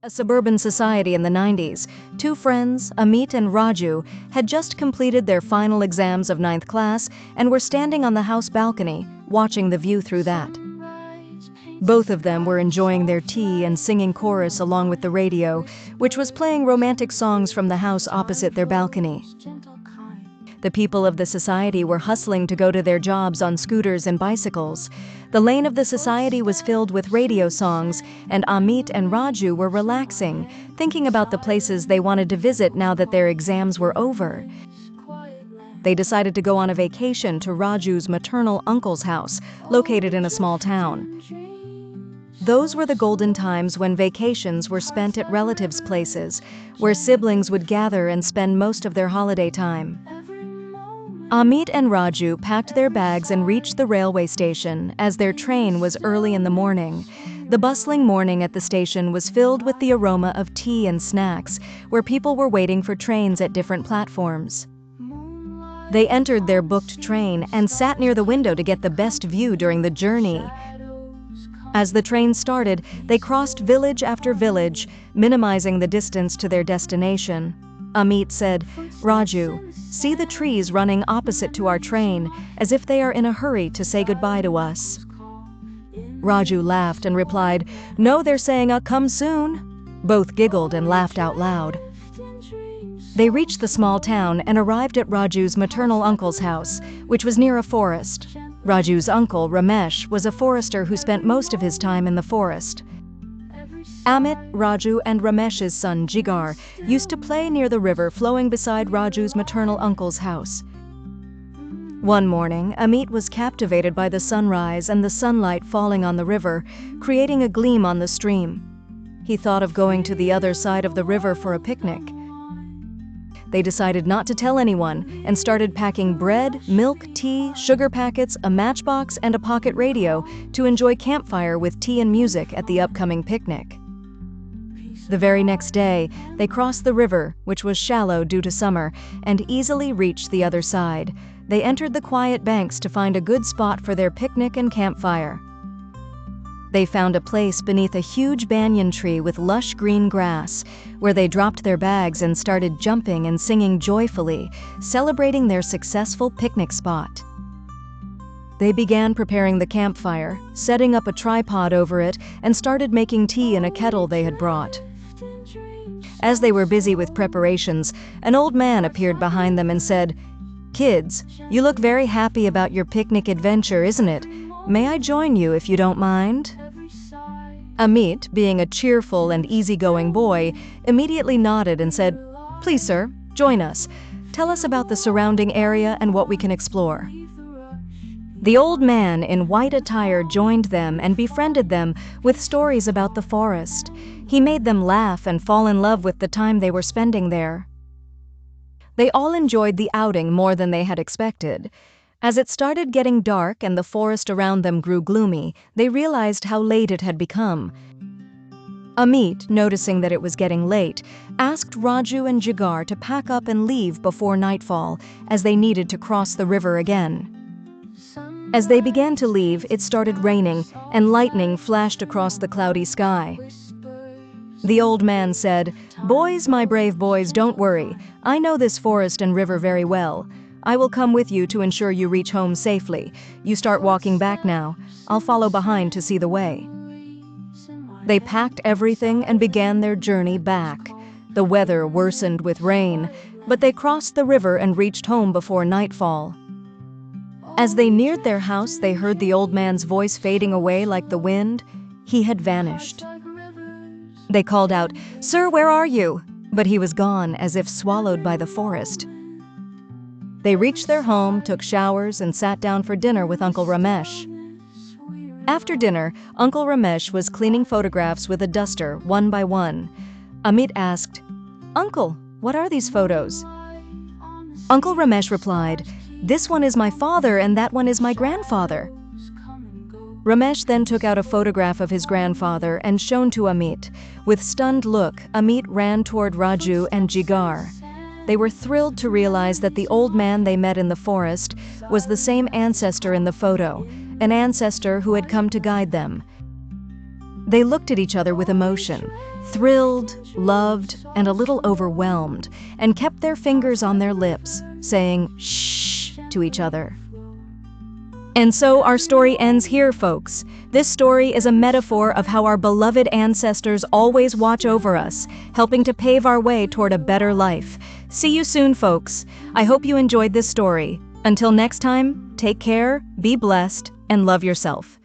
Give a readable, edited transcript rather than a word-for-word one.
A suburban society in the 90s, two friends, Amit and Raju, had just completed their final exams of 9th class and were standing on the house balcony, watching the view through that. Both of them were enjoying their tea and singing chorus along with the radio, which was playing romantic songs from the house opposite their balcony. The people of the society were hustling to go to their jobs on scooters and bicycles. The lane of the society was filled with radio songs, and Amit and Raju were relaxing, thinking about the places they wanted to visit now that their exams were over. They decided to go on a vacation to Raju's maternal uncle's house, located in a small town. Those were the golden times when vacations were spent at relatives' places, where siblings would gather and spend most of their holiday time. Amit and Raju packed their bags and reached the railway station as their train was early in the morning. The bustling morning at the station was filled with the aroma of tea and snacks, where people were waiting for trains at different platforms. They entered their booked train and sat near the window to get the best view during the journey. As the train started, they crossed village after village, minimizing the distance to their destination. Amit said, "Raju, see the trees running opposite to our train, as if they are in a hurry to say goodbye to us." Raju laughed and replied, "No, they're saying come soon." Both giggled and laughed out loud. They reached the small town and arrived at Raju's maternal uncle's house, which was near a forest. Raju's uncle, Ramesh, was a forester who spent most of his time in the forest. Amit, Raju, and Ramesh's son, Jigar, used to play near the river flowing beside Raju's maternal uncle's house. One morning, Amit was captivated by the sunrise and the sunlight falling on the river, creating a gleam on the stream. He thought of going to the other side of the river for a picnic. They decided not to tell anyone and started packing bread, milk, tea, sugar packets, a matchbox, and a pocket radio to enjoy campfire with tea and music at the upcoming picnic. The very next day, they crossed the river, which was shallow due to summer, and easily reached the other side. They entered the quiet banks to find a good spot for their picnic and campfire. They found a place beneath a huge banyan tree with lush green grass, where they dropped their bags and started jumping and singing joyfully, celebrating their successful picnic spot. They began preparing the campfire, setting up a tripod over it, and started making tea in a kettle they had brought. As they were busy with preparations, an old man appeared behind them and said, "Kids, you look very happy about your picnic adventure, isn't it? May I join you if you don't mind?" Amit, being a cheerful and easygoing boy, immediately nodded and said, "Please, sir, join us. Tell us about the surrounding area and what we can explore." The old man in white attire joined them and befriended them with stories about the forest. He made them laugh and fall in love with the time they were spending there. They all enjoyed the outing more than they had expected. As it started getting dark and the forest around them grew gloomy, they realized how late it had become. Amit, noticing that it was getting late, asked Raju and Jigar to pack up and leave before nightfall, as they needed to cross the river again. As they began to leave, it started raining, and lightning flashed across the cloudy sky. The old man said, "Boys, my brave boys, don't worry. I know this forest and river very well. I will come with you to ensure you reach home safely. You start walking back now. I'll follow behind to see the way." They packed everything and began their journey back. The weather worsened with rain, but they crossed the river and reached home before nightfall. As they neared their house, they heard the old man's voice fading away like the wind. He had vanished. They called out, "Sir, where are you?" But he was gone, as if swallowed by the forest. They reached their home, took showers, and sat down for dinner with Uncle Ramesh. After dinner, Uncle Ramesh was cleaning photographs with a duster, one by one. Amit asked, "Uncle, what are these photos?" Uncle Ramesh replied, "This one is my father and that one is my grandfather." Ramesh then took out a photograph of his grandfather and shown to Amit. With stunned look, Amit ran toward Raju and Jigar. They were thrilled to realize that the old man they met in the forest was the same ancestor in the photo, an ancestor who had come to guide them. They looked at each other with emotion, thrilled, loved, and a little overwhelmed, and kept their fingers on their lips, saying shh to each other. And so our story ends here, folks. This story is a metaphor of how our beloved ancestors always watch over us, helping to pave our way toward a better life. See you soon, folks. I hope you enjoyed this story. Until next time, take care, be blessed, and love yourself.